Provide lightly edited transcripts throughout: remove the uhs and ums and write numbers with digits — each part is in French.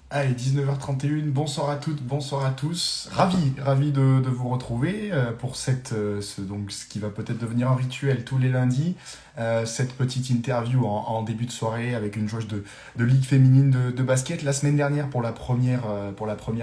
Allez, 19h31, bonsoir à toutes, bonsoir à tous. Ravi de vous retrouver pour donc, ce qui va peut-être devenir un rituel tous les lundis. Cette petite interview en début de soirée avec une joueuse de Ligue féminine de basket. La semaine dernière, pour la première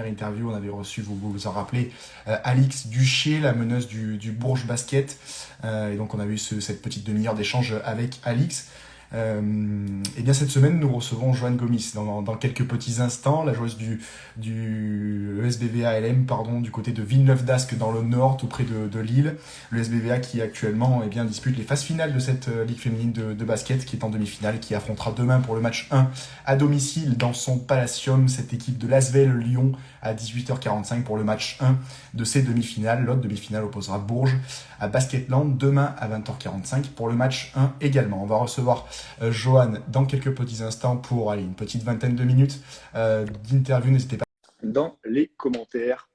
interview, on avait reçu, vous vous en rappelez, Alix Duché, la meneuse du Bourges Basket. Et donc, on a eu cette petite demi-heure d'échange avec Alix. Et bien cette semaine, nous recevons Joanne Gomis dans quelques petits instants, la joueuse du ESBVA LM, pardon, du côté de Villeneuve-d'Ascq dans le nord, tout près de Lille. Le SBVA qui actuellement dispute les phases finales de cette Ligue féminine de basket, qui est en demi-finale, qui affrontera demain pour le match 1 à domicile dans son Palacium, cette équipe de l'Asvel Lyon à 18h45 pour le match 1 de ces demi-finales. L'autre demi-finale opposera Bourges à Basketland demain à 20h45 pour le match 1 également. On va recevoir Johan dans quelques petits instants pour une petite vingtaine de minutes d'interview. N'hésitez pas dans les commentaires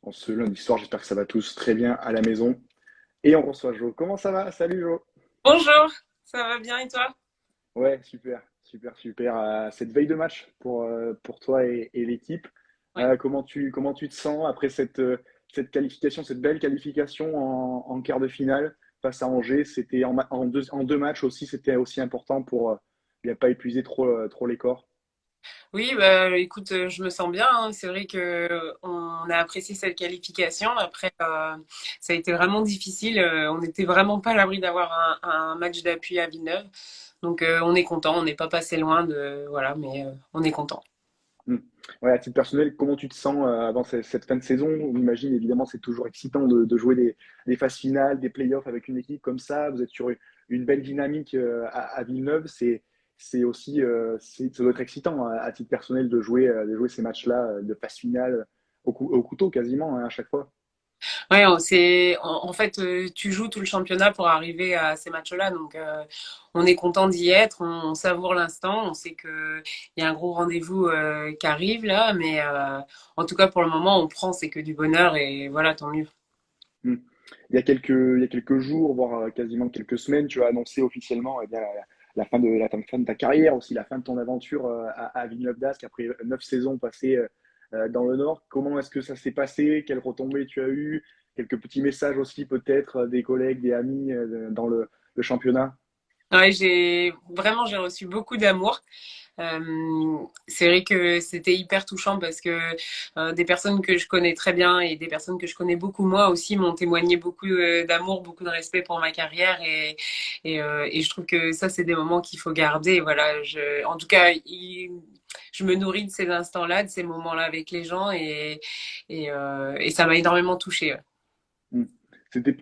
en ce lundi soir. J'espère que ça va tous très bien à la maison. Et on reçoit Jo. Comment ça va? Salut Jo. Bonjour, ça va bien et toi? Ouais, super, super, super. Cette veille de match pour toi et l'équipe. Ouais. Comment tu te sens après cette qualification, cette belle qualification en quart de finale face à Angers? C'était en deux matchs aussi, c'était aussi important pour ne pas épuiser trop les corps. Oui, bah, écoute, je me sens bien, hein. C'est vrai que on a apprécié cette qualification. Après, ça a été vraiment difficile. On n'était vraiment pas à l'abri d'avoir un match d'appui à Villeneuve. Donc, on est content. On n'est pas passé loin de, voilà, mais on est content. Hmm. Ouais, à titre personnel, comment tu te sens avant cette fin de saison? On imagine évidemment c'est toujours excitant de jouer des phases finales, des playoffs avec une équipe comme ça. Vous êtes sur une belle dynamique à Villeneuve. C'est aussi ça doit être excitant à titre personnel de jouer ces matchs-là de phase finale au couteau quasiment hein, à chaque fois. Ouais, en fait, tu joues tout le championnat pour arriver à ces matchs-là. Donc, on est content d'y être. On savoure l'instant. On sait que il y a un gros rendez-vous qui arrive là, mais en tout cas pour le moment, on prend. C'est que du bonheur et voilà, tant mieux. Hmm. Il y a quelques jours, voire quasiment quelques semaines, tu as annoncé officiellement eh bien, la fin de ta carrière, aussi la fin de ton aventure à Villeneuve-d'Ascq après 9 saisons passées dans le Nord. Comment est-ce que ça s'est passé? Quelles retombées tu as eues? Quelques petits messages aussi peut-être des collègues, des amis dans le championnat? Ouais, j'ai reçu beaucoup d'amour. C'est vrai que c'était hyper touchant parce que des personnes que je connais très bien et des personnes que je connais beaucoup moi aussi m'ont témoigné beaucoup d'amour, beaucoup de respect pour ma carrière et je trouve que ça c'est des moments qu'il faut garder. Voilà, en tout cas, je me nourris de ces instants-là, de ces moments-là avec les gens et ça m'a énormément touchée. Ouais. Hmm.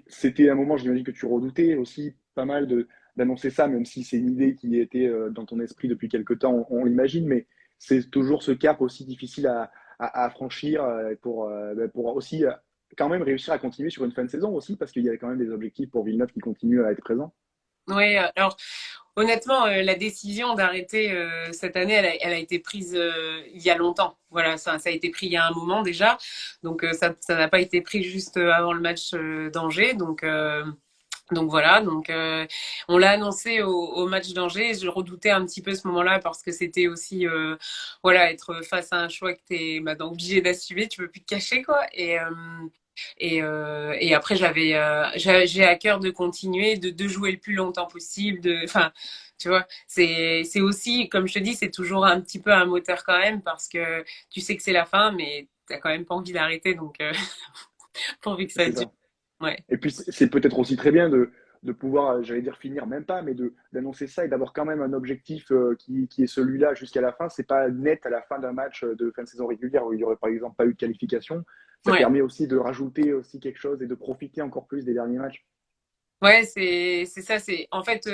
C'était un moment, j'imagine que tu redoutais aussi pas mal d'annoncer ça, même si c'est une idée qui était dans ton esprit depuis quelque temps, on l'imagine, mais c'est toujours ce cap aussi difficile à franchir pour aussi quand même réussir à continuer sur une fin de saison aussi, parce qu'il y avait quand même des objectifs pour Villeneuve qui continuent à être présents. Ouais, alors honnêtement, la décision d'arrêter cette année, elle a été prise il y a longtemps. Voilà, ça a été pris il y a un moment déjà. Donc ça n'a pas été pris juste avant le match d'Angers. Donc voilà, on l'a annoncé au match d'Angers. Je redoutais un petit peu ce moment-là parce que c'était aussi voilà être face à un choix que t'es maintenant obligé d'assumer. Tu peux plus te cacher quoi. Et après, j'ai à cœur de continuer, de jouer le plus longtemps possible. Enfin, tu vois, c'est aussi, comme je te dis, c'est toujours un petit peu un moteur quand même parce que tu sais que c'est la fin, mais t'as quand même pas envie d'arrêter, donc pourvu que ça C'est dure. ça. Ouais. Et puis c'est peut-être aussi très bien de pouvoir, j'allais dire finir, même pas, mais d'annoncer ça et d'avoir quand même un objectif qui est celui-là jusqu'à la fin. C'est pas net à la fin d'un match de fin de saison régulière où il y aurait par exemple pas eu de qualification. Ça Ouais. permet aussi de rajouter aussi quelque chose et de profiter encore plus des derniers matchs. Ouais, c'est ça. C'est en fait,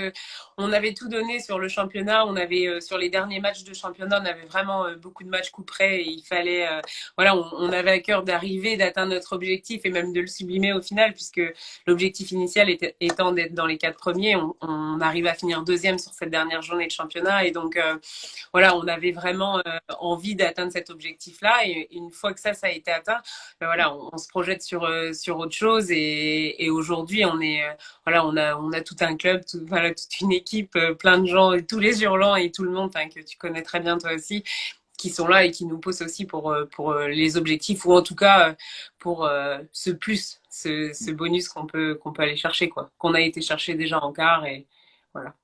on avait tout donné sur le championnat. On avait sur les derniers matchs de championnat, on avait vraiment beaucoup de matchs coup près. Et il fallait, voilà, on avait à cœur d'arriver, d'atteindre notre objectif et même de le sublimer au final, puisque l'objectif initial étant d'être dans les quatre premiers. On arrive à finir deuxième sur cette dernière journée de championnat et donc voilà, on avait vraiment envie d'atteindre cet objectif-là. Et une fois que ça a été atteint, ben voilà, on se projette sur autre chose et aujourd'hui on est voilà, on a tout un club, voilà, toute une équipe, plein de gens, tous les hurlants et tout le monde, enfin, que tu connais très bien toi aussi, qui sont là et qui nous poussent aussi pour les objectifs, ou en tout cas pour ce plus, ce bonus qu'on peut aller chercher, quoi, qu'on a été chercher déjà en quart, et voilà.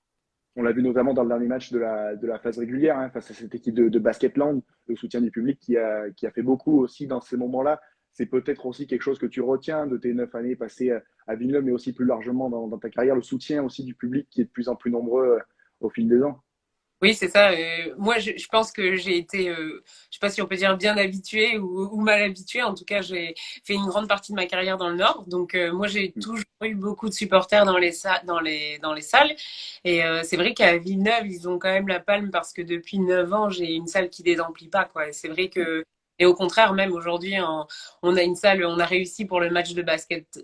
On l'a vu notamment dans le dernier match de la phase régulière, hein, face à cette équipe de Basketland, le soutien du public qui a fait beaucoup aussi dans ces moments-là. C'est peut-être aussi quelque chose que tu retiens de tes 9 années passées à Villeneuve, mais aussi plus largement dans ta carrière, le soutien aussi du public qui est de plus en plus nombreux au fil des ans. Oui, c'est ça. Moi, je pense que j'ai été, je sais pas si on peut dire bien habituée ou mal habituée. En tout cas, j'ai fait une grande partie de ma carrière dans le Nord. Donc, moi, j'ai toujours eu beaucoup de supporters dans les salles. Et c'est vrai qu'à Villeneuve, ils ont quand même la palme parce que depuis 9 ans, j'ai une salle qui désemplit pas, quoi. Et c'est vrai que, et au contraire, même aujourd'hui, on a une salle, on a réussi pour le match de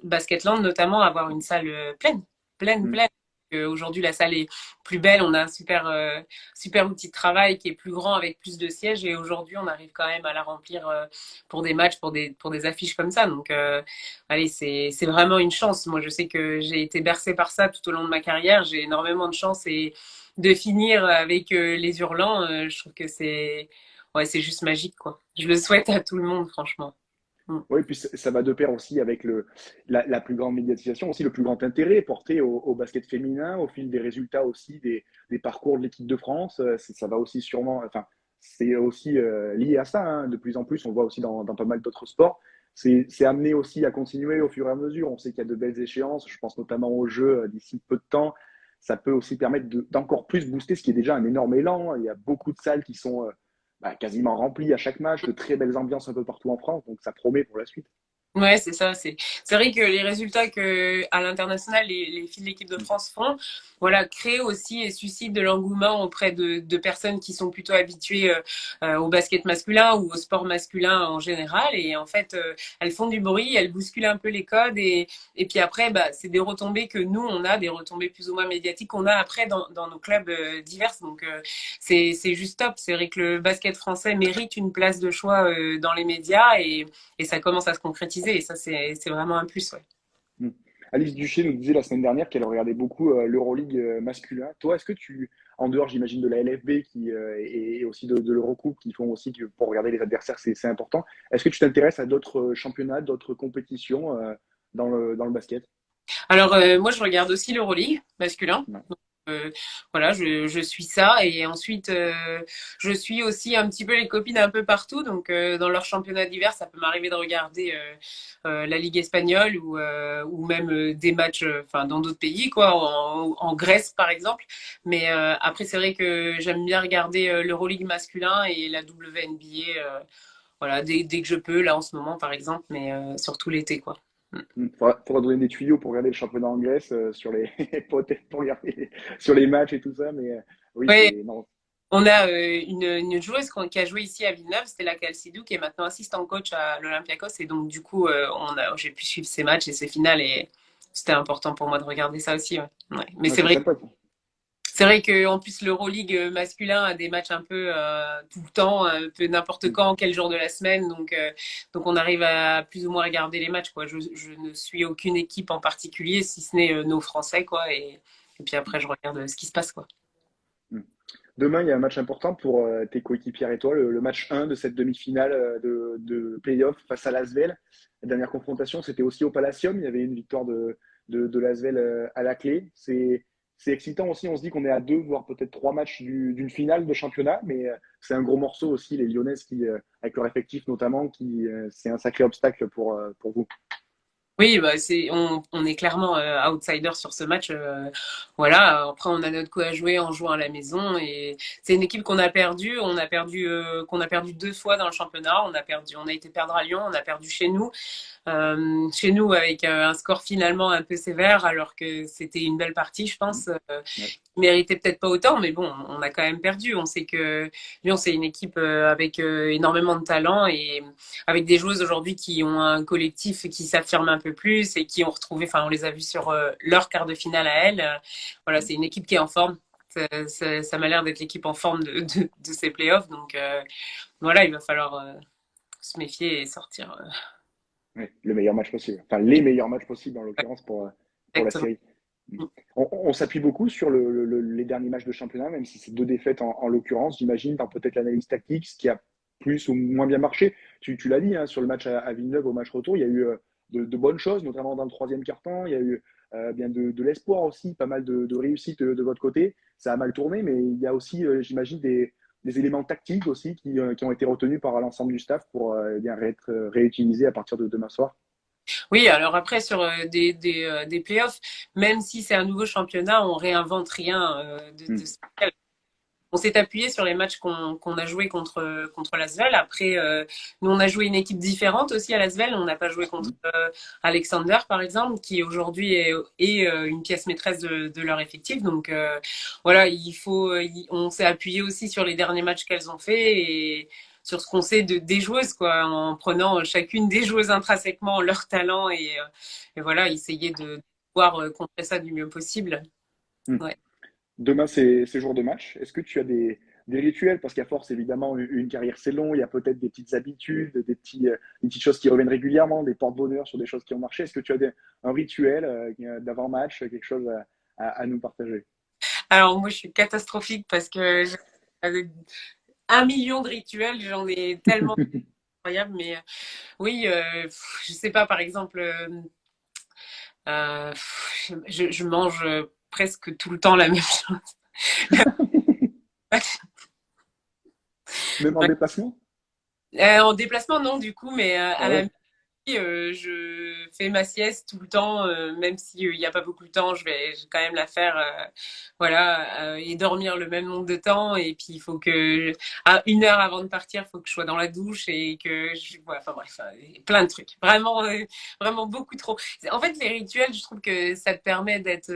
Basketland, notamment, à avoir une salle pleine, pleine, pleine. Aujourd'hui, la salle est plus belle, on a un super outil de travail qui est plus grand avec plus de sièges, et aujourd'hui on arrive quand même à la remplir pour des matchs, pour des affiches comme ça. Donc allez, c'est vraiment une chance. Moi, je sais que j'ai été bercée par ça tout au long de ma carrière. J'ai énormément de chance, et de finir avec les Hurlants, je trouve que c'est juste magique, quoi. Je le souhaite à tout le monde, franchement. Mm. Oui, puis ça va de pair aussi avec la plus grande médiatisation, aussi le plus grand intérêt porté au basket féminin, au fil des résultats aussi des parcours de l'équipe de France. Ça va aussi sûrement, enfin, c'est aussi lié à ça, hein. De plus en plus, on le voit aussi dans pas mal d'autres sports. C'est amené aussi à continuer au fur et à mesure. On sait qu'il y a de belles échéances, je pense notamment aux Jeux d'ici peu de temps. Ça peut aussi permettre d'encore plus booster ce qui est déjà un énorme élan. Il y a beaucoup de salles qui sont quasiment rempli à chaque match, de très belles ambiances un peu partout en France, donc ça promet pour la suite. Ouais, c'est ça. C'est vrai que les résultats que à l'international les filles de l'équipe de France font, voilà, créent aussi et suscitent de l'engouement auprès de personnes qui sont plutôt habituées au basket masculin ou au sport masculin en général. Et en fait, elles font du bruit, elles bousculent un peu les codes, et puis après, bah, c'est des retombées que nous on a, des retombées plus ou moins médiatiques qu'on a après dans nos clubs divers. Donc c'est juste top. C'est vrai que le basket français mérite une place de choix dans les médias, et ça commence à se concrétiser, et ça, c'est vraiment un plus, ouais. Mm. Alice Duché nous disait la semaine dernière qu'elle regardait beaucoup l'Euroleague masculin. Toi, est-ce que en dehors, j'imagine, de la LFB et aussi de l'Eurocoupe, qui font aussi que pour regarder les adversaires, c'est important, est-ce que tu t'intéresses à d'autres championnats, d'autres compétitions dans le basket? Alors, moi, je regarde aussi l'Euroleague masculin. Ouais. Euh, voilà, je suis ça, et ensuite je suis aussi un petit peu les copines un peu partout. Donc dans leur championnat d'hiver, ça peut m'arriver de regarder la Ligue espagnole, ou même des matchs, enfin dans d'autres pays, quoi, en Grèce par exemple. Mais après, c'est vrai que j'aime bien regarder l'Euroleague masculin et la WNBA, voilà, dès que je peux, là en ce moment par exemple, mais surtout l'été, quoi. Mm. Faudra donner des tuyaux pour regarder le championnat en Grèce sur les peut-être pour regarder sur les matchs et tout ça, mais oui, Ouais, c'est non. on a une joueuse qui a joué ici à Villeneuve, c'était la Calcidou, qui est maintenant assistant coach à l'Olympiakos. Et donc, du coup, j'ai pu suivre ses matchs et ses finales. Et c'était important pour moi de regarder ça aussi. Ouais. Ouais. Mais Ouais, c'est sympa. c'est vrai qu'en plus, l'Euroleague masculin a des matchs un peu tout le temps, un peu n'importe quand, quel jour de la semaine. Donc, on arrive à plus ou moins regarder les matchs, quoi. Je ne suis aucune équipe en particulier, si ce n'est nos Français, quoi. Et puis après, je regarde ce qui se passe, quoi. Mm. Demain, il y a un match important pour tes coéquipières et toi, le match 1 de cette demi-finale de play-off face à l'Asvel. La dernière confrontation, c'était aussi au Palacium. Il y avait une victoire de l'Asvel à la clé. C'est excitant aussi. On se dit qu'on est à deux, voire peut-être trois matchs d'une finale de championnat, mais c'est un gros morceau aussi, les Lyonnaises, avec leur effectif notamment, c'est un sacré obstacle pour vous. Oui, bah on est clairement outsider sur ce match. Voilà. Après, on a notre coup à jouer en jouant à la maison, et c'est une équipe qu'on a perdu 2 fois dans le championnat. On a été perdre à Lyon, on a perdu chez nous avec un score finalement un peu sévère, alors que c'était une belle partie, je pense. Ouais. Méritait peut-être pas autant, mais bon, on a quand même perdu. On sait que Lyon, c'est une équipe avec énormément de talent, et avec des joueuses aujourd'hui qui ont un collectif qui s'affirme un peu plus, et qui ont retrouvé, enfin, on les a vus sur leur quart de finale à elles. Voilà, c'est une équipe qui est en forme. Ça m'a l'air d'être l'équipe en forme de ces playoffs. Donc voilà, il va falloir se méfier et sortir. Ouais, le meilleur match possible. Enfin, les meilleurs matchs possibles en l'occurrence pour la Exactement. série. On s'appuie beaucoup sur les derniers matchs de championnat, même si c'est 2 défaites en l'occurrence, j'imagine, dans peut-être l'analyse tactique, ce qui a plus ou moins bien marché. Tu l'as dit, hein, sur le match à Villeneuve, au match retour, il y a eu de bonnes choses, notamment dans le troisième quart-temps. Il y a eu bien de l'espoir aussi, pas mal de réussite de votre côté. Ça a mal tourné, mais il y a aussi, j'imagine, des éléments tactiques aussi qui ont été retenus par l'ensemble du staff pour bien être réutilisés à partir de demain soir. Oui, alors après, sur des playoffs, même si c'est un nouveau championnat, on réinvente rien de Mm. spécial. On s'est appuyé sur les matchs qu'on a joués contre l'Asvel. Après, nous, on a joué une équipe différente aussi à l'Asvel. On n'a pas joué contre Mm. Alexander, par exemple, qui aujourd'hui est une pièce maîtresse de leur effectif. Donc, voilà, on s'est appuyé aussi sur les derniers matchs qu'elles ont fait et sur ce qu'on sait des joueuses, quoi, en prenant chacune des joueuses intrinsèquement leur talent et voilà, essayer de pouvoir contrer ça du mieux possible. Mm. Ouais. Demain, c'est jour de match. Est-ce que tu as des rituels? Parce qu'à force, évidemment, une carrière, c'est long. Il y a peut-être des petites habitudes, des petites choses qui reviennent régulièrement, des porte-bonheur sur des choses qui ont marché. Est-ce que tu as un rituel d'avant-match, quelque chose à nous partager? Alors moi, je suis catastrophique parce que j'ai 1 million de rituels, j'en ai tellement incroyables. Mais oui, je sais pas, par exemple, je mange presque tout le temps la même chose. Même en déplacement? En déplacement, non, du coup, mais Ah à la ouais. je fais ma sieste tout le temps, même s'il n'y a pas beaucoup de temps, je vais quand même la faire, voilà, et dormir le même nombre de temps. Et puis, il faut que, à 1 heure avant de partir, il faut que je sois dans la douche et voilà, enfin bref, plein de trucs. Vraiment, vraiment beaucoup trop. En fait, les rituels, je trouve que ça te permet d'être,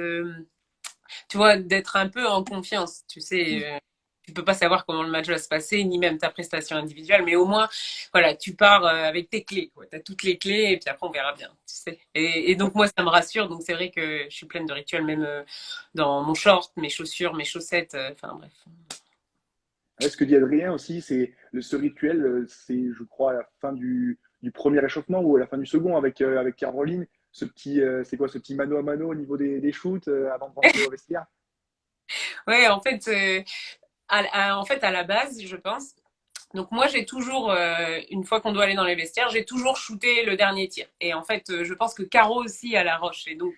tu vois, d'être un peu en confiance. Tu Mm. sais, tu peux pas savoir comment le match va se passer, ni même ta prestation individuelle, mais au moins, voilà, tu pars avec tes clés. Tu as toutes les clés et puis après, on verra bien. Tu sais. Et donc, moi, ça me rassure. Donc, c'est vrai que je suis pleine de rituels, même dans mon short, mes chaussures, mes chaussettes. Enfin, bref. Ouais, ce que dit Adrien aussi, ce rituel, c'est, je crois, à la fin du premier échauffement ou à la fin du second avec Caroline. C'est quoi, ce petit mano à mano au niveau des shoots avant de rentrer au vestiaire? Ouais, en fait, en fait, à la base, je pense. Donc moi, j'ai toujours, une fois qu'on doit aller dans les vestiaires, j'ai toujours shooté le dernier tir. Et en fait, je pense que Caro aussi à la roche. Et donc,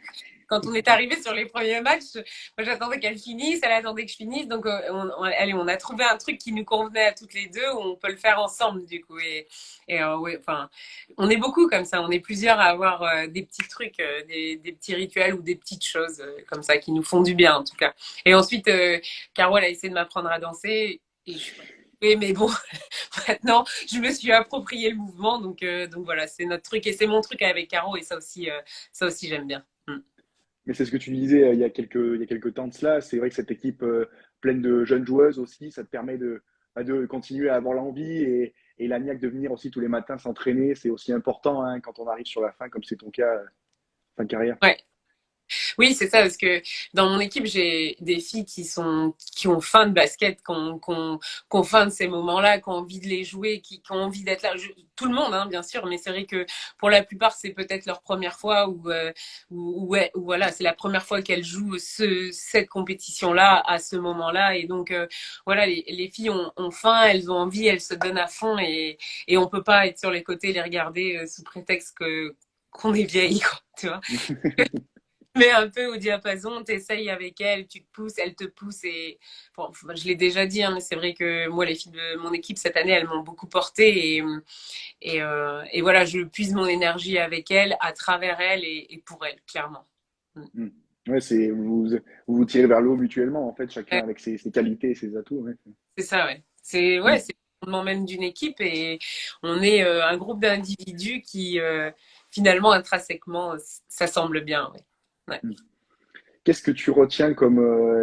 quand on est arrivé sur les premiers matchs, moi j'attendais qu'elle finisse, elle attendait que je finisse. Donc, allez, on a trouvé un truc qui nous convenait à toutes les deux, où on peut le faire ensemble du coup. Ouais, enfin, on est beaucoup comme ça. On est plusieurs à avoir des petits trucs, des petits rituels ou des petites choses comme ça qui nous font du bien en tout cas. Et ensuite, Caro, elle a essayé de m'apprendre à danser. Et je suis oui, mais bon, maintenant, je me suis approprié le mouvement, donc voilà, c'est notre truc et c'est mon truc avec Caro et ça aussi j'aime bien. Mm. Mais c'est ce que tu disais il y a quelques temps de cela. C'est vrai que cette équipe pleine de jeunes joueuses aussi, ça te permet de continuer à avoir l'envie et la niaque de venir aussi tous les matins s'entraîner. C'est aussi important hein, quand on arrive sur la fin, comme c'est ton cas, fin de carrière. Ouais. Oui, c'est ça, parce que dans mon équipe, j'ai des filles qui ont faim de basket, qui ont faim de ces moments-là, qui ont envie de les jouer, qui ont envie d'être là. Tout le monde, hein, bien sûr, mais c'est vrai que pour la plupart, c'est peut-être leur première fois ouais, ou voilà, c'est la première fois qu'elles jouent cette compétition-là à ce moment-là. Et donc, voilà, les filles ont faim, elles ont envie, elles se donnent à fond et on peut pas être sur les côtés, les regarder sous prétexte qu'on est vieilles, quoi, tu vois. Mais un peu au diapason, t'essayes avec elle, tu te pousses, elle te pousse et bon, je l'ai déjà dit, hein, mais c'est vrai que moi, les filles de mon équipe cette année, elles m'ont beaucoup portée et voilà, je puise mon énergie avec elle, à travers elle et pour elle, clairement. Mm. Mm. Ouais, vous tirez vers le haut mutuellement, en fait, chacun Ouais, avec ses qualités et ses atouts. Ouais. c'est ça, ouais. Mm. C'est le fondement même d'une équipe et on est un groupe d'individus qui finalement intrinsèquement s'assemblent bien. Ouais. Ouais. Mm. Qu'est-ce que tu retiens comme,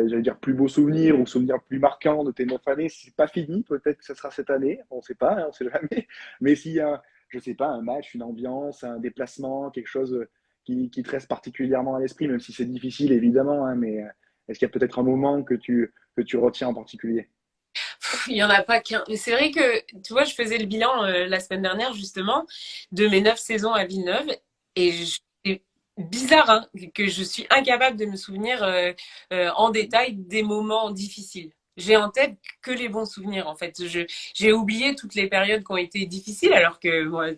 j'allais dire, plus beau souvenir ou souvenir plus marquant de tes 9 années? Si c'est pas fini, peut-être que ce sera cette année, on ne sait pas, hein, on ne sait jamais. Mais s'il y a, je sais pas, un match, une ambiance, un déplacement, quelque chose qui te reste particulièrement à l'esprit, même si c'est difficile évidemment, hein, mais est-ce qu'il y a peut-être un moment que tu retiens en particulier? Il y en a pas qu'un. Mais c'est vrai que, tu vois, je faisais le bilan la semaine dernière, justement, de mes 9 saisons à Villeneuve. Et bizarre, hein, que je suis incapable de me souvenir en détail des moments difficiles. J'ai en tête que les bons souvenirs, en fait. J'ai oublié toutes les périodes qui ont été difficiles, alors que moi,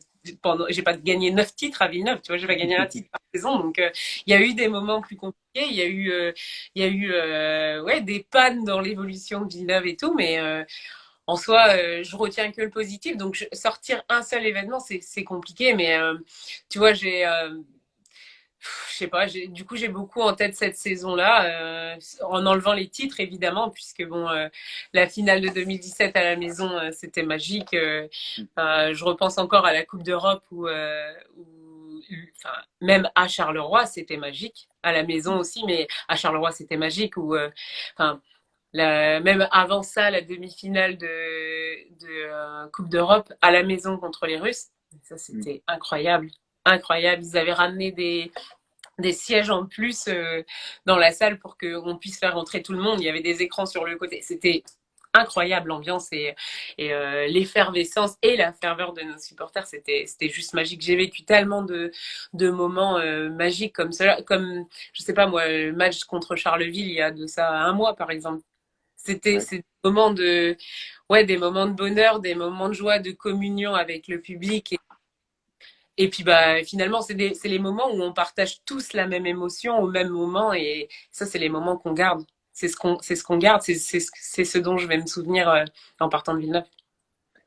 j'ai pas gagné 9 titres à Villeneuve, tu vois, j'ai pas gagné un titre par saison. Donc, il y a eu des moments plus compliqués, ouais, des pannes dans l'évolution de Villeneuve et tout, mais en soi, je retiens que le positif. Donc, sortir un seul événement, c'est compliqué, mais tu vois, je sais pas, du coup, j'ai beaucoup en tête cette saison-là, en enlevant les titres, évidemment, puisque bon, la finale de 2017 à la maison, c'était magique. Je repense encore à la Coupe d'Europe enfin, même à Charleroi, c'était magique. À la maison aussi, mais à Charleroi, c'était magique. Enfin, même avant ça, la demi-finale de Coupe d'Europe à la maison contre les Russes, ça, c'était incroyable. Incroyable. Ils avaient ramené des sièges en plus dans la salle pour qu'on puisse faire rentrer tout le monde. Il y avait des écrans sur le côté. C'était incroyable l'ambiance et l'effervescence et la ferveur de nos supporters. C'était juste magique. J'ai vécu tellement de moments magiques comme cela. Comme, je sais pas moi, le match contre Charleville il y a de ça un mois par exemple. C'est des moments ouais, des moments de bonheur, des moments de joie, de communion avec le public et puis bah finalement c'est les moments où on partage tous la même émotion au même moment et ça c'est les moments qu'on garde. C'est ce qu'on garde, c'est ce dont je vais me souvenir en partant de Villeneuve.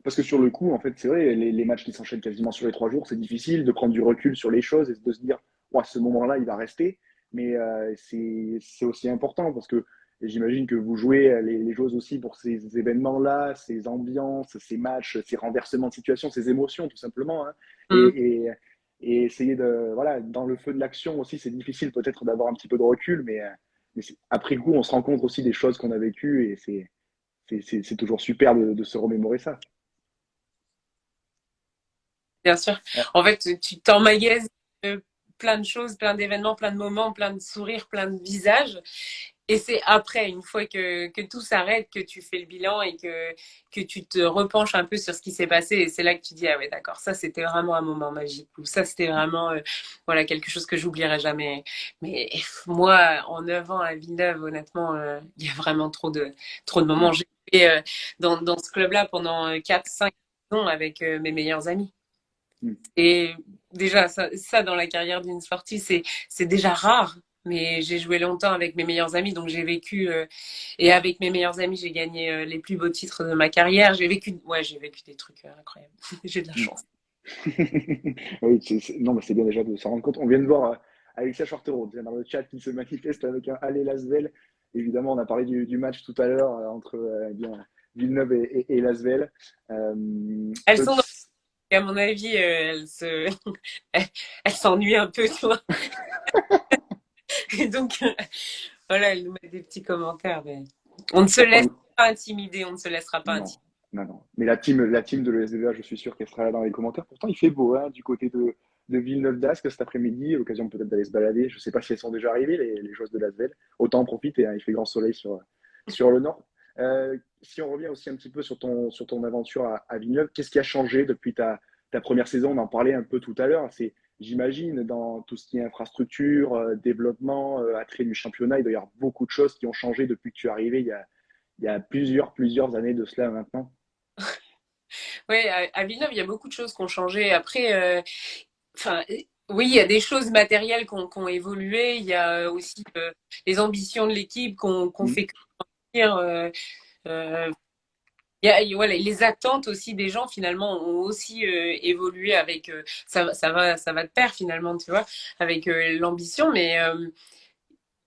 Parce que sur le coup, en fait, c'est vrai, les matchs qui s'enchaînent quasiment sur les 3 jours, c'est difficile de prendre du recul sur les choses et de se dire, ouais, ce moment-là, il va rester. Mais c'est aussi important parce que j'imagine que vous jouez, les joueuses aussi, pour ces événements-là, ces ambiances, ces matchs, ces renversements de situation, ces émotions, tout simplement. Hein. Mm. Et essayer de, voilà, dans le feu de l'action aussi, c'est difficile peut-être d'avoir un petit peu de recul, mais après coup, on se rend compte aussi des choses qu'on a vécues et c'est toujours super de se remémorer ça. Bien sûr. En fait, tu t'emmagasines plein de choses, plein d'événements, plein de moments, plein de sourires, plein de visages. Et c'est après, une fois que tout s'arrête, que tu fais le bilan et que tu te repenches un peu sur ce qui s'est passé. Et c'est là que tu dis, ah ouais, d'accord, ça c'était vraiment un moment magique. Ou ça c'était vraiment voilà, quelque chose que j'oublierai jamais. Mais moi, en 9 ans à Villeneuve, honnêtement, il y a vraiment trop de moments. J'ai été dans ce club-là pendant 4, 5 ans avec mes meilleurs amis. Et déjà, ça dans la carrière d'une sportive, c'est déjà rare. Mais j'ai joué longtemps avec mes meilleurs amis, donc j'ai vécu et avec mes meilleurs amis, j'ai gagné les plus beaux titres de ma carrière. J'ai vécu des trucs incroyables. J'ai de la chance. Oui, non, mais c'est bien déjà de s'en rendre compte. On vient de voir Alexia Chartereau dans le chat qui se manifeste avec un Allez Lasvel. Évidemment, on a parlé du match tout à l'heure entre bien, Villeneuve et Lasvel. Elles sont, Petit- à mon avis, elles s'ennuient un peu, tu vois. Et donc, voilà, elles nous mettent des petits commentaires. Mais on ne se laisse Pourtant, pas intimider, on ne se laissera pas non, intimider. non, non. Mais la team de l'ESVA, je suis sûr qu'elle sera là dans les commentaires. Pourtant, il fait beau hein, du côté de Villeneuve d'Ascq cet après-midi. L'occasion peut-être d'aller se balader. Je ne sais pas si elles sont déjà arrivées, les joueuses de l'Asvel. Autant en profiter, hein, il fait grand soleil sur le nord. Si on revient aussi un petit peu sur ton aventure à Villeneuve, qu'est-ce qui a changé depuis ta première saison? On en parlait un peu tout à l'heure. J'imagine, dans tout ce qui est infrastructure, développement, attrait du championnat, il doit y avoir beaucoup de choses qui ont changé depuis que tu es arrivé il y a plusieurs années de cela maintenant. Oui, à Villeneuve, il y a beaucoup de choses qui ont changé. Après, enfin, oui, il y a des choses matérielles qui ont évolué. Il y a aussi les ambitions de l'équipe qu'on Mm. fait grandir. Euh, voilà, les attentes aussi des gens finalement ont aussi évolué avec ça va de pair finalement, tu vois, avec l'ambition. Mais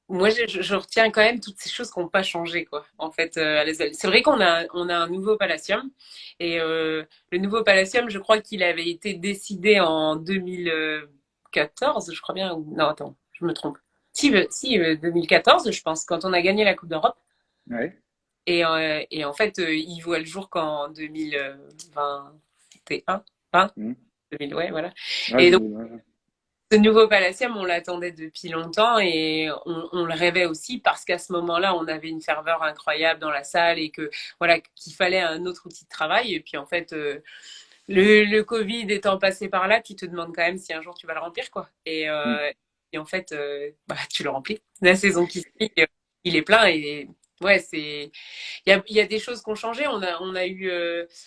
moi, je retiens quand même toutes ces choses qui n'ont pas changé, quoi. En fait, c'est vrai on a un nouveau Palacium et le nouveau Palacium, je crois qu'il avait été décidé en 2014, je crois bien. Non, attends, je me trompe. Si 2014, je pense, quand on a gagné la Coupe d'Europe. Ouais. Et en fait, il voit le jour qu'en 2021, 20, Mm. 2000, ouais, voilà. Ouais, Et donc, ouais. ce nouveau Palacium, on l'attendait depuis longtemps et on le rêvait aussi parce qu'à ce moment-là, on avait une ferveur incroyable dans la salle et que voilà qu'il fallait un autre outil de travail. Et puis en fait, le Covid étant passé par là, tu te demandes quand même si un jour tu vas le remplir, quoi. Mm. et en fait, tu le remplis. La saison qui suit, il est plein et ouais, il y a des choses qui ont changé. On a eu,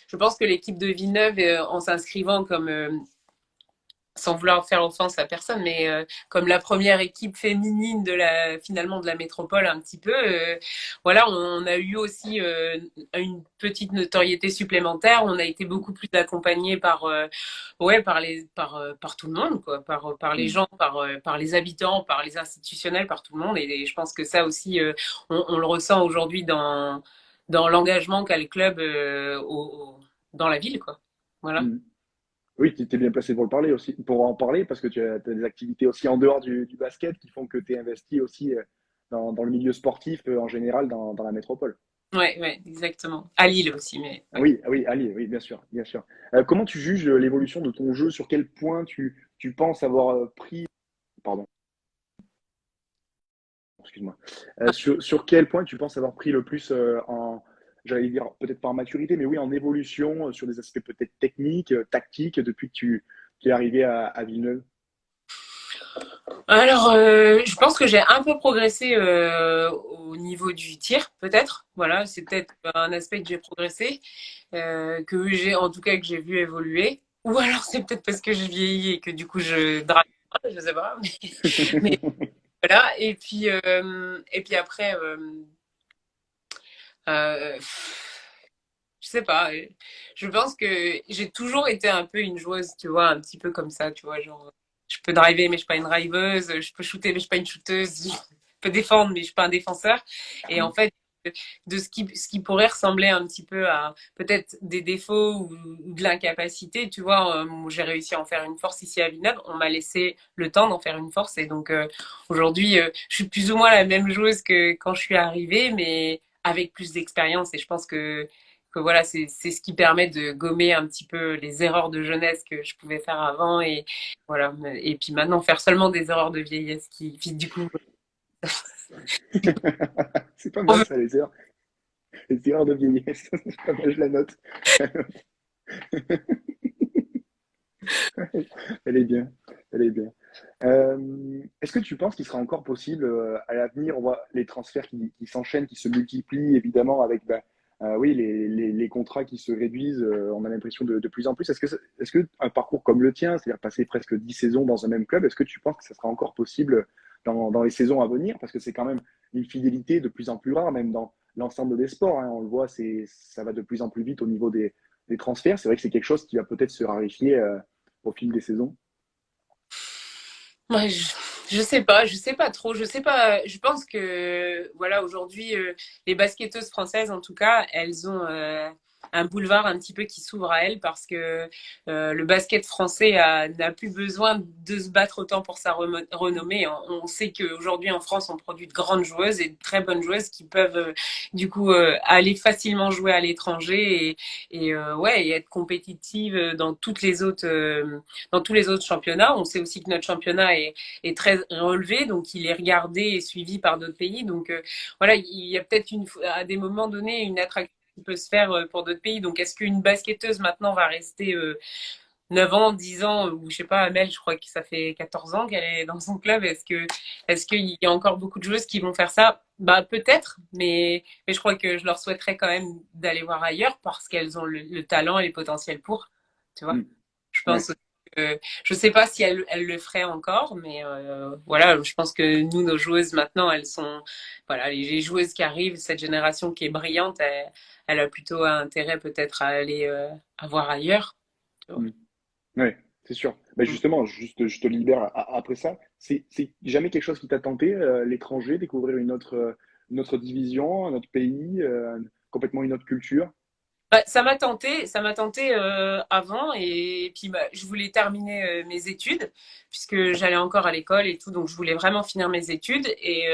je pense que l'équipe de Villeneuve, en s'inscrivant comme sans vouloir faire offense à personne, mais comme la première équipe féminine finalement de la métropole un petit peu, voilà, on a eu aussi une petite notoriété supplémentaire. On a été beaucoup plus accompagnés par tout le monde, quoi, par les Mm. gens, par les habitants, par les institutionnels, par tout le monde. Et je pense que ça aussi, on le ressent aujourd'hui dans l'engagement qu'a le club dans la ville, quoi. Voilà. Mm. Oui, tu es bien placé pour le parler aussi, pour en parler, parce que tu as des activités aussi en dehors du basket qui font que tu es investi aussi dans le milieu sportif en général dans la métropole. Ouais, ouais, exactement. À Lille aussi, mais ouais. Oui, oui, allez, oui, bien sûr, bien sûr. Comment tu juges l'évolution de ton jeu? Sur quel point tu penses avoir pris, pardon, excuse-moi, sur quel point tu penses avoir pris le plus j'allais dire peut-être pas en maturité, mais oui, en évolution sur des aspects peut-être techniques, tactiques, depuis que tu es arrivé à Villeneuve? Alors, je pense que j'ai un peu progressé au niveau du tir, peut-être. Voilà, c'est peut-être un aspect que j'ai progressé, en tout cas, que j'ai vu évoluer. Ou alors, c'est peut-être parce que je vieillis et que du coup, je drague, je sais pas. Mais voilà. Et puis après, euh, je sais pas. Je pense que j'ai toujours été un peu une joueuse, tu vois, un petit peu comme ça, tu vois, genre, je peux driver, mais je suis pas une driveuse, je peux shooter, mais je suis pas une shooteuse, je peux défendre, mais je suis pas un défenseur. Et en fait, de ce qui pourrait ressembler un petit peu à peut-être des défauts ou de l'incapacité, tu vois, j'ai réussi à en faire une force ici à Villeneuve, on m'a laissé le temps d'en faire une force. Et donc, aujourd'hui, je suis plus ou moins la même joueuse que quand je suis arrivée, mais avec plus d'expérience. Et je pense que voilà, c'est ce qui permet de gommer un petit peu les erreurs de jeunesse que je pouvais faire avant et voilà. Et puis maintenant, faire seulement des erreurs de vieillesse du coup, C'est pas on mal veut. ça, les erreurs de vieillesse. C'est pas mal, je la note. Elle est bien, elle est bien. Est-ce que tu penses qu'il sera encore possible à l'avenir, on voit les transferts qui s'enchaînent, qui se multiplient évidemment avec oui, les contrats qui se réduisent, on a l'impression de plus en plus. Est-ce que un parcours comme le tien, c'est-à-dire passer presque 10 saisons dans un même club, est-ce que tu penses que ça sera encore possible dans les saisons à venir? Parce que c'est quand même une fidélité de plus en plus rare, même dans l'ensemble des sports, hein. On le voit, ça va de plus en plus vite au niveau des transferts. C'est vrai que c'est quelque chose qui va peut-être se raréfier au fil des saisons. Ouais, je sais pas trop, je sais pas. Je pense que voilà, aujourd'hui, les basketteuses françaises, en tout cas, elles ont un boulevard un petit peu qui s'ouvre à elles parce que le basket français n'a plus besoin de se battre autant pour sa renommée. On sait qu'aujourd'hui en France, on produit de grandes joueuses et de très bonnes joueuses qui peuvent du coup aller facilement jouer à l'étranger et être compétitives dans tous les autres championnats. On sait aussi que notre championnat est très relevé, donc il est regardé et suivi par d'autres pays. Donc voilà, il y a peut-être à des moments donnés une attraction qui peut se faire pour d'autres pays. Donc est-ce qu'une basketteuse maintenant va rester 9 ans, 10 ans, ou je sais pas, Amel, je crois que ça fait 14 ans qu'elle est dans son club. Est-ce qu'il y a encore beaucoup de joueuses qui vont faire ça? Bah peut-être, mais je crois que je leur souhaiterais quand même d'aller voir ailleurs parce qu'elles ont le talent et le potentiel pour, tu vois. Mm. Je Ouais. pense que je sais pas si elle le ferait encore, mais voilà, je pense que nous, nos joueuses maintenant, elles sont voilà, les joueuses qui arrivent, cette génération qui est brillante, elle a plutôt intérêt peut-être à aller à voir ailleurs. Tu vois. Mm. Ouais, c'est sûr. Bah Mm. justement, juste, je te libère après ça. C'est jamais quelque chose qui t'a tenté, l'étranger, découvrir une autre division, un autre pays, complètement une autre culture? Bah, ça m'a tenté avant et puis bah, je voulais terminer mes études puisque j'allais encore à l'école et tout, donc je voulais vraiment finir mes études et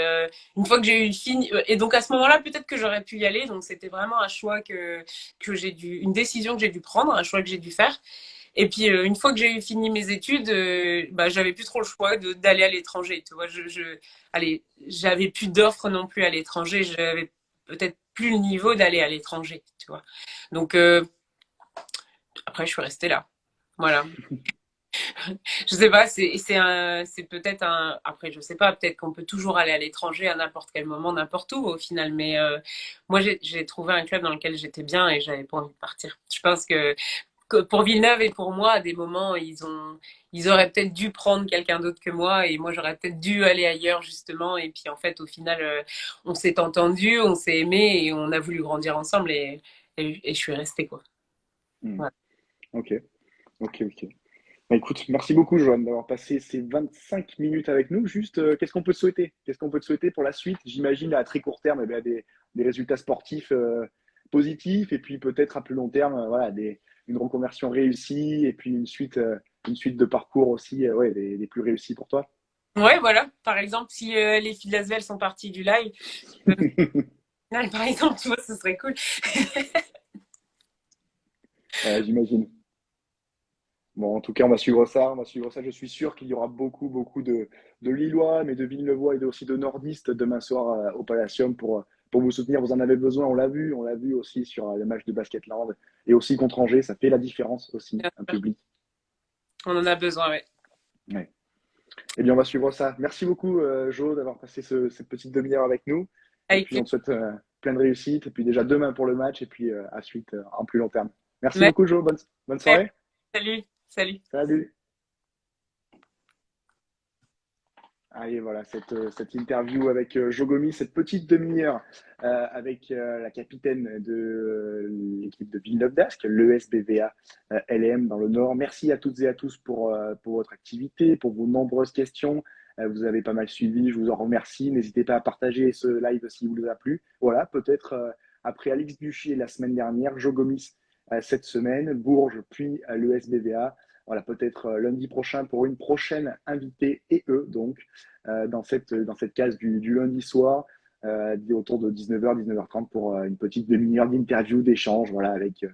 une fois que j'ai eu fini et donc à ce moment-là peut-être que j'aurais pu y aller, donc c'était vraiment un choix une décision que j'ai dû prendre, un choix que j'ai dû faire. Et puis une fois que j'ai eu fini mes études, bah j'avais plus trop le choix d'aller à l'étranger, tu vois. Allez, j'avais plus d'offres non plus à l'étranger, j'avais peut-être plus le niveau d'aller à l'étranger, tu vois. Donc après je suis restée là, voilà. Je sais pas, c'est peut-être un. Après, je sais pas, peut-être qu'on peut toujours aller à l'étranger à n'importe quel moment, n'importe où au final. Mais moi, j'ai trouvé un club dans lequel j'étais bien et j'avais pas envie de partir. Je pense que pour Villeneuve et pour moi, à des moments, ils auraient peut-être dû prendre quelqu'un d'autre que moi et moi, j'aurais peut-être dû aller ailleurs justement. Et puis en fait, au final, on s'est entendu, on s'est aimé et on a voulu grandir ensemble et je suis restée quoi. Hmm. Voilà. Ok, ok, ok. Bah, écoute, merci beaucoup, Joanne, d'avoir passé ces 25 minutes avec nous. Juste, qu'est-ce qu'on peut te souhaiter? Qu'est-ce qu'on peut te souhaiter pour la suite? J'imagine à très court terme, eh bien, des résultats sportifs positifs, et puis peut-être à plus long terme, voilà, une reconversion réussie, et puis une suite de parcours aussi, ouais, des plus réussis pour toi. Ouais, voilà. Par exemple, si les filles d'Asvel sont parties du live, euh, par exemple, tu vois, ce serait cool. J'imagine. Bon, en tout cas, on va suivre ça. On va suivre ça. Je suis sûr qu'il y aura beaucoup, beaucoup de Lillois, mais de Villeneuvois et aussi de Nordistes demain soir au Palacium pour vous soutenir. Vous en avez besoin. On l'a vu aussi sur le match de Basketland et aussi contre Angers. Ça fait la différence aussi, un public. On en a besoin, ouais. Ouais. Eh bien, on va suivre ça. Merci beaucoup, Jo, d'avoir passé cette petite demi-heure avec nous. Et Avec puis, on plaisir. te souhaite plein de réussite. Et puis, déjà demain pour le match. Et puis, à suite en plus long terme. Merci Ouais, beaucoup, Jo. Bonne soirée. salut, salut. Salut. Allez, voilà, cette interview avec Jo Gomis, cette petite demi-heure avec la capitaine de l'équipe de Villeneuve d'Ascq, l'ESBVA LM dans le Nord. Merci à toutes et à tous pour votre activité, pour vos nombreuses questions. Vous avez pas mal suivi, je vous en remercie. N'hésitez pas à partager ce live si vous a plu. Voilà, peut-être après Alix Buchy la semaine dernière, Jo Gomis cette semaine, Bourges, puis l'ESBVA. Voilà, peut-être lundi prochain pour une prochaine invitée et eux, donc dans cette case du lundi soir, autour de 19h, 19h30 pour une petite demi-heure d'interview, d'échange, voilà, avec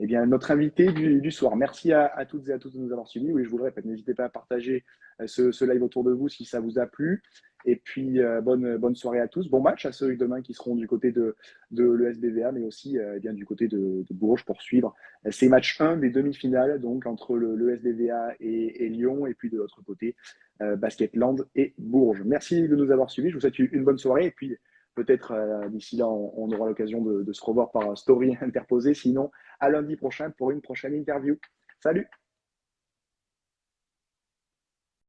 eh bien, notre invité du soir. Merci à toutes et à tous de nous avoir suivis. Oui, je vous le répète, n'hésitez pas à partager ce live autour de vous si ça vous a plu. Et puis, bonne soirée à tous. Bon match à ceux demain qui seront du côté de l'ESBVA, mais aussi eh bien, du côté de Bourges pour suivre ces matchs 1 des demi-finales, donc entre le SBVA et Lyon, et puis de l'autre côté, Basketland et Bourges. Merci de nous avoir suivis. Je vous souhaite une bonne soirée. Et puis, peut-être d'ici là, on aura l'occasion de se revoir par story interposée. Sinon, à lundi prochain pour une prochaine interview. Salut!